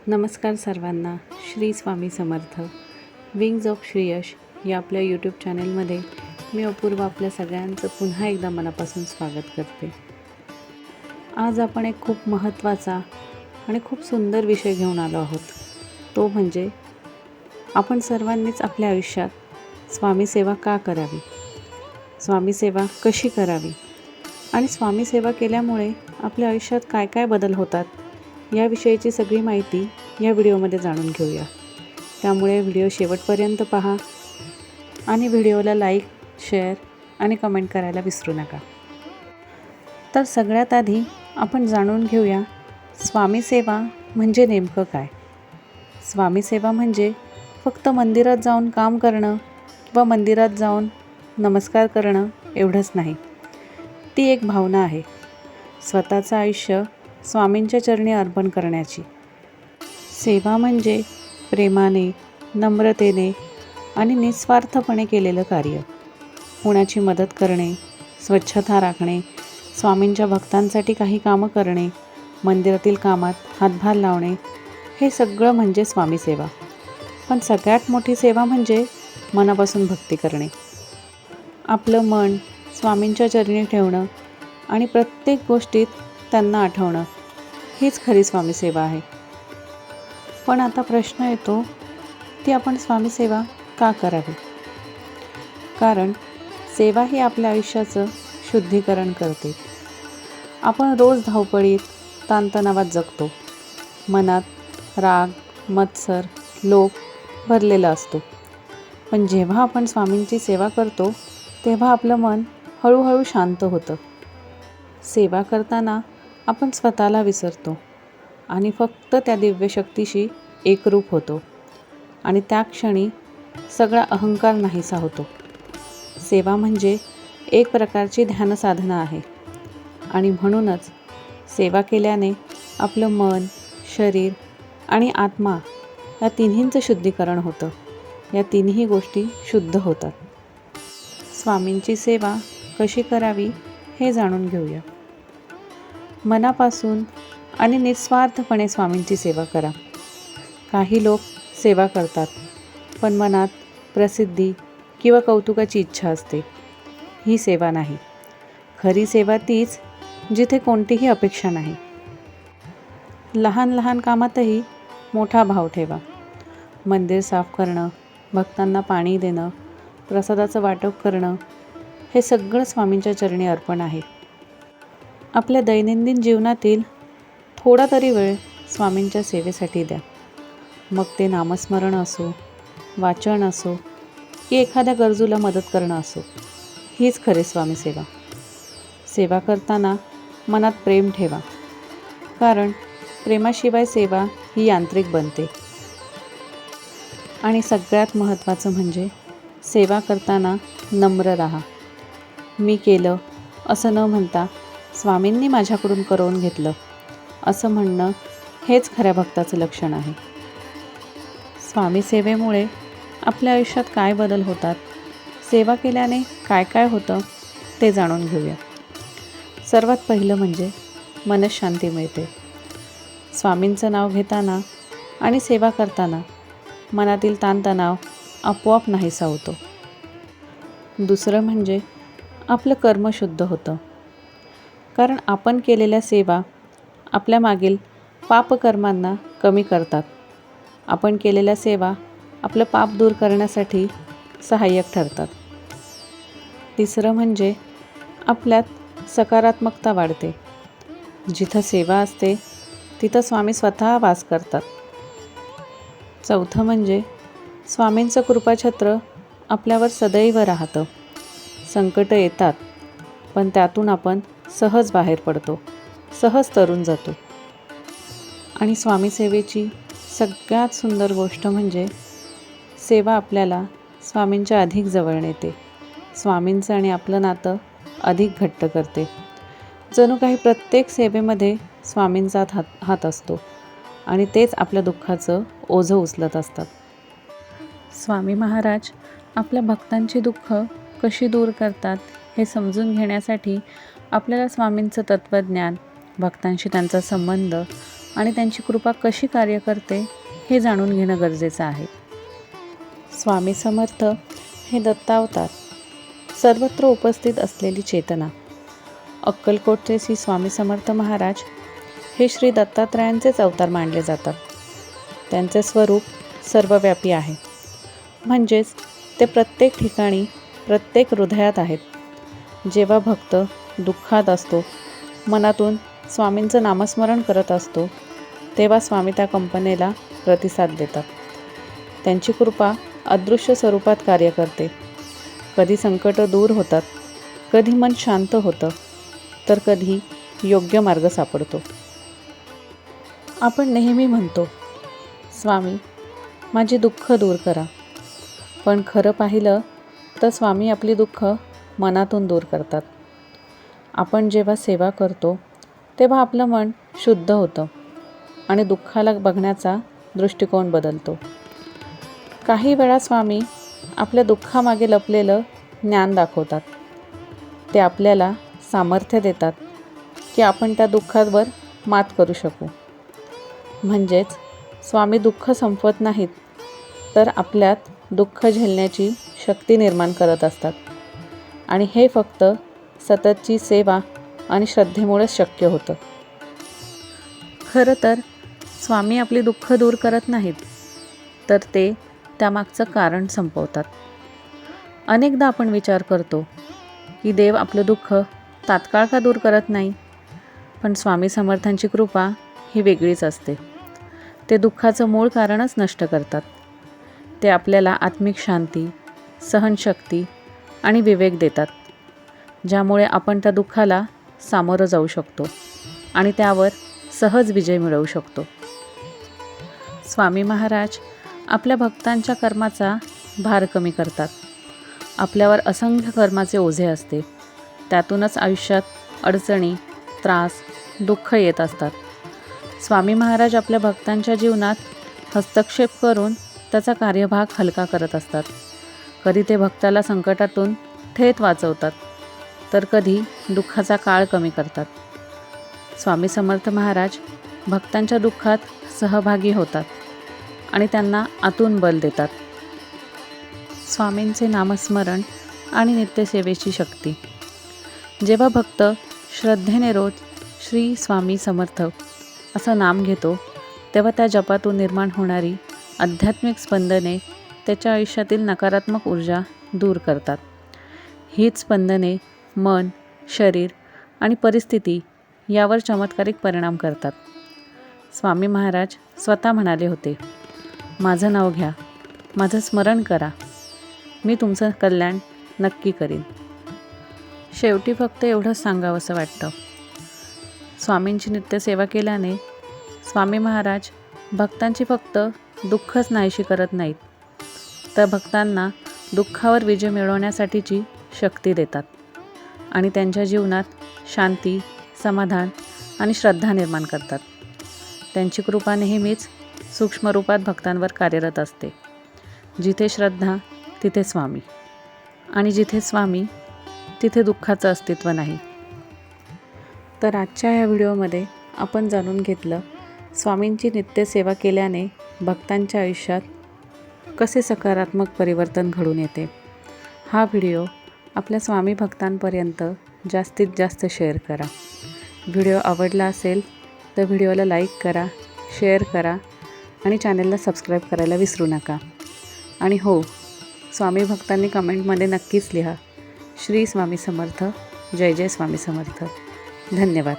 नमस्कार सर्वांना. Shri Swami Samarth. Wings of Shriyash या आपल्या यूट्यूब चॅनेलमध्ये मी अपूर्व आपल्या सगळ्यांचं पुन्हा एकदा मनापासून स्वागत करते. आज आपण एक खूप महत्त्वाचा आणि खूप सुंदर विषय घेऊन आलो आहोत. तो म्हणजे आपण सर्वांनीच आपल्या आयुष्यात स्वामी सेवा का करावी, स्वामी सेवा कशी करावी आणि स्वामी सेवा केल्यामुळे आपल्या आयुष्यात काय काय बदल होतात याविषयीची सगळी माहिती या व्हिडिओमध्ये जाणून घेऊया. त्यामुळे व्हिडिओ शेवटपर्यंत पहा आणि व्हिडिओला लाईक, शेअर आणि कमेंट करायला विसरू नका. तर सगळ्यात आधी आपण जाणून घेऊया स्वामी सेवा म्हणजे नेमकं काय. स्वामी सेवा म्हणजे फक्त मंदिरात जाऊन काम करणं किंवा मंदिरात जाऊन नमस्कार करणं एवढंच नाही. ती एक भावना आहे, स्वतःचं आयुष्य स्वामींच्या चरणी अर्पण करण्याची. सेवा म्हणजे प्रेमाने, नम्रतेने आणि निस्वार्थपणे केलेलं कार्य. कुणाची मदत करणे, स्वच्छता राखणे, स्वामींच्या भक्तांसाठी काही कामं करणे, मंदिरातील कामात हातभार लावणे, हे सगळं म्हणजे स्वामी सेवा. पण सगळ्यात मोठी सेवा म्हणजे मनापासून भक्ती करणे. आपलं मन स्वामींच्या चरणी ठेवणं आणि प्रत्येक गोष्टीत त्यांना आठवणं, हीच खरी स्वामी सेवा आहे. पण आता प्रश्न येतो, ती आपण स्वामी सेवा का करावी? कारण सेवा ही आपल्या आयुष्याचं शुद्धीकरण करते. आपण रोज धावपळीत, ताणतणावात जगतो. मनात राग, मत्सर, लोभ भरलेला असतो. पण जेव्हा आपण स्वामींची सेवा करतो तेव्हा आपलं मन हळूहळू शांत होतं. सेवा करताना आपण स्वतःला विसरतो आणि फक्त त्या दिव्य शक्तीशी एकरूप होतो आणि त्या क्षणी सगळा अहंकार नाहीसा होतो. सेवा म्हणजे एक प्रकारची ध्यानसाधना आहे आणि म्हणूनच सेवा केल्याने आपलं मन, शरीर आणि आत्मा या तिन्हींचं शुद्धीकरण होतं. या तिन्ही गोष्टी शुद्ध होतात. स्वामींची सेवा कशी करावी हे जाणून घेऊया. मनापासून आणि निस्वार्थपणे स्वामींची सेवा करा. काही लोक सेवा करतात पण मनात प्रसिद्धी किंवा कौतुकाची इच्छा असते. ही सेवा नाही. खरी सेवा तीच जिथे कोणतीही अपेक्षा नाही. लहान लहान कामातही मोठा भाव ठेवा. मंदिर साफ करणं, भक्तांना पाणी देणं, प्रसादाचं वाटप करणं, हे सगळं स्वामींच्या चरणी अर्पण आहे. आपल्या दैनंदिन जीवनातील थोडा तरी वेळ स्वामींच्या सेवेसाठी द्या. मग ते नामस्मरण असो, वाचन असो की एखाद्या गरजूला मदत करणं असो, हीच खरी स्वामी सेवा. सेवा करताना मनात प्रेम ठेवा, कारण प्रेमाशिवाय सेवा ही यांत्रिक बनते. आणि सगळ्यात महत्त्वाचं म्हणजे सेवा करताना नम्र राहा. मी केलं असं न म्हणता स्वामींनी माझ्याकडून करून घेतलं असं म्हणणं, हेच खऱ्या भक्ताचं लक्षण आहे. स्वामी सेवेमुळे आपल्या आयुष्यात काय बदल होतात, सेवा केल्याने काय काय होतं ते जाणून घेऊया. सर्वात पहिलं म्हणजे मनःशांती मिळते. स्वामींचं नाव घेताना आणि सेवा करताना मनातील ताणतणाव आपोआप नाहीसा होतो. दुसरं म्हणजे आपलं कर्म शुद्ध होतं. कारण आपण केलेल्या सेवा आपल्या मागील पापकर्मांना कमी करतात. आपण केलेल्या सेवा आपलं पाप दूर करण्यासाठी सहाय्यक ठरतात. तिसरं म्हणजे आपल्यात सकारात्मकता वाढते. जिथं सेवा असते तिथं स्वामी स्वतः वास करतात. चौथं म्हणजे स्वामींचं कृपाछत्र आपल्यावर सदैव राहतं. संकटं येतात पण त्यातून आपण सहज बाहेर पडतो, सहज तरून जातो. आणि स्वामी सेवेची सगळ्यात सुंदर गोष्ट म्हणजे सेवा आपल्याला स्वामींच्या अधिक जवळ नेते. स्वामींचं आणि आपलं नातं अधिक घट्ट करते. जणू काही प्रत्येक सेवेमध्ये स्वामींचा हात असतो आणि तेच आपल्या दुःखाचं ओझं उचलत असतात. स्वामी महाराज आपल्या भक्तांची दुःख कशी दूर करतात हे समजून घेण्यासाठी आपल्याला स्वामींचं तत्त्वज्ञान, भक्तांशी त्यांचा संबंध आणि त्यांची कृपा कशी कार्य करते हे जाणून घेणं गरजेचं आहे. स्वामी समर्थ हे दत्तावतार, सर्वत्र उपस्थित असलेली चेतना. अक्कलकोटचे श्री स्वामी समर्थ महाराज हे श्री दत्तात्रयांचेच अवतार मानले जातात. त्यांचे स्वरूप सर्वव्यापी आहे, म्हणजेच ते प्रत्येक ठिकाणी, प्रत्येक हृदयात आहेत. जेव्हा भक्त दुःखात असतो, मनातून स्वामींचं नामस्मरण करत असतो, तेव्हा स्वामी त्या कंपनेला प्रतिसाद देतात. त्यांची कृपा अदृश्य स्वरूपात कार्य करते. कधी संकट दूर होतात, कधी मन शांत होतं, तर कधी योग्य मार्ग सापडतो. आपण नेहमी म्हणतो, स्वामी माझी दुःख दूर करा, पण खरं पाहिलं तर स्वामी आपली दुःख मनातून दूर करतात. आपण जेव्हा सेवा करतो तेव्हा आपलं मन शुद्ध होतं आणि दुःखाला बघण्याचा दृष्टिकोन बदलतो. काही वेळा स्वामी आपल्या दुःखामागे लपलेलं ज्ञान दाखवतात. ते आपल्याला सामर्थ्य देतात की आपण त्या दुःखावर मात करू शकू. म्हणजेच स्वामी दुःख संपवत नाहीत, तर आपल्यात दुःख झेलण्याची शक्ती निर्माण करत असतात. आणि हे फक्त सततची सेवा आणि श्रद्धेमुळेच शक्य होतं. खरं तर स्वामी आपली दुःख दूर करत नाहीत, तर ते त्यामागचं कारण संपवतात. अनेकदा आपण विचार करतो की देव आपलं दुःख तात्काळ का दूर करत नाही, पण स्वामी समर्थांची कृपा ही वेगळीच असते. ते दुःखाचं मूळ कारणच नष्ट करतात. ते आपल्याला आत्मिक शांती, सहनशक्ती आणि विवेक देतात, ज्यामुळे आपण त्या दुःखाला सामोरं जाऊ शकतो आणि त्यावर सहज विजय मिळवू शकतो. स्वामी महाराज आपल्या भक्तांच्या कर्माचा भार कमी करतात. आपल्यावर असंख्य कर्माचे ओझे असते, त्यातूनच आयुष्यात अडचणी, त्रास, दुःख येत असतात. स्वामी महाराज आपल्या भक्तांच्या जीवनात हस्तक्षेप करून त्याचा कार्यभाग हलका करत असतात. कधी ते भक्ताला संकटातून थेट वाचवतात, तर कधी दुःखाचा काळ कमी करतात. स्वामी समर्थ महाराज भक्तांच्या दुःखात सहभागी होतात आणि त्यांना आतून बल देतात. स्वामींचे नामस्मरण आणि नित्यसेवेची शक्ती. जेव्हा भक्त श्रद्धेने रोज श्री स्वामी समर्थ असं नाम घेतो, तेव्हा त्या जपातून निर्माण होणारी आध्यात्मिक स्पंदने त्याच्या आयुष्यातील नकारात्मक ऊर्जा दूर करतात. हीच स्पंदने मन, शरीर आणि परिस्थिती यावर चमत्कारिक परिणाम करतात. स्वामी महाराज स्वतः म्हणाले होते, माझं नाव घ्या, माझं स्मरण करा, मी तुमचं कल्याण नक्की करीन. शेवटी फक्त एवढंच सांगावंसं वाटतं, स्वामींची नित्यसेवा केल्याने स्वामी महाराज भक्तांची फक्त दुःखच नाहीशी करत नाहीत, तर भक्तांना दुःखावर विजय मिळवण्यासाठीची शक्ती देतात आणि त्यांच्या जीवनात शांती, समाधान आणि श्रद्धा निर्माण करतात. त्यांची कृपा नेहमीच सूक्ष्म रूपात भक्तांवर कार्यरत असते. जिथे श्रद्धा तिथे स्वामी, आणि जिथे स्वामी तिथे दुःखाचं अस्तित्व नाही. तर आजच्या ह्या व्हिडिओमध्ये आपण जाणून घेतलं, स्वामींची नित्यसेवा केल्याने भक्तांच्या आयुष्यात कसे सकारात्मक परिवर्तन घडून येते. हा व्हिडिओ आपल्या स्वामी भक्तांपर्यंत जास्तीत जास्त शेअर करा. व्हिडिओ आवडला असेल तर व्हिडिओला लाईक करा, शेअर करा आणि चॅनलला सबस्क्राईब करायला विसरू नका. आणि हो, स्वामी भक्तांनी कमेंटमध्ये नक्कीच लिहा, श्री स्वामी समर्थ, जय जय स्वामी समर्थ. धन्यवाद.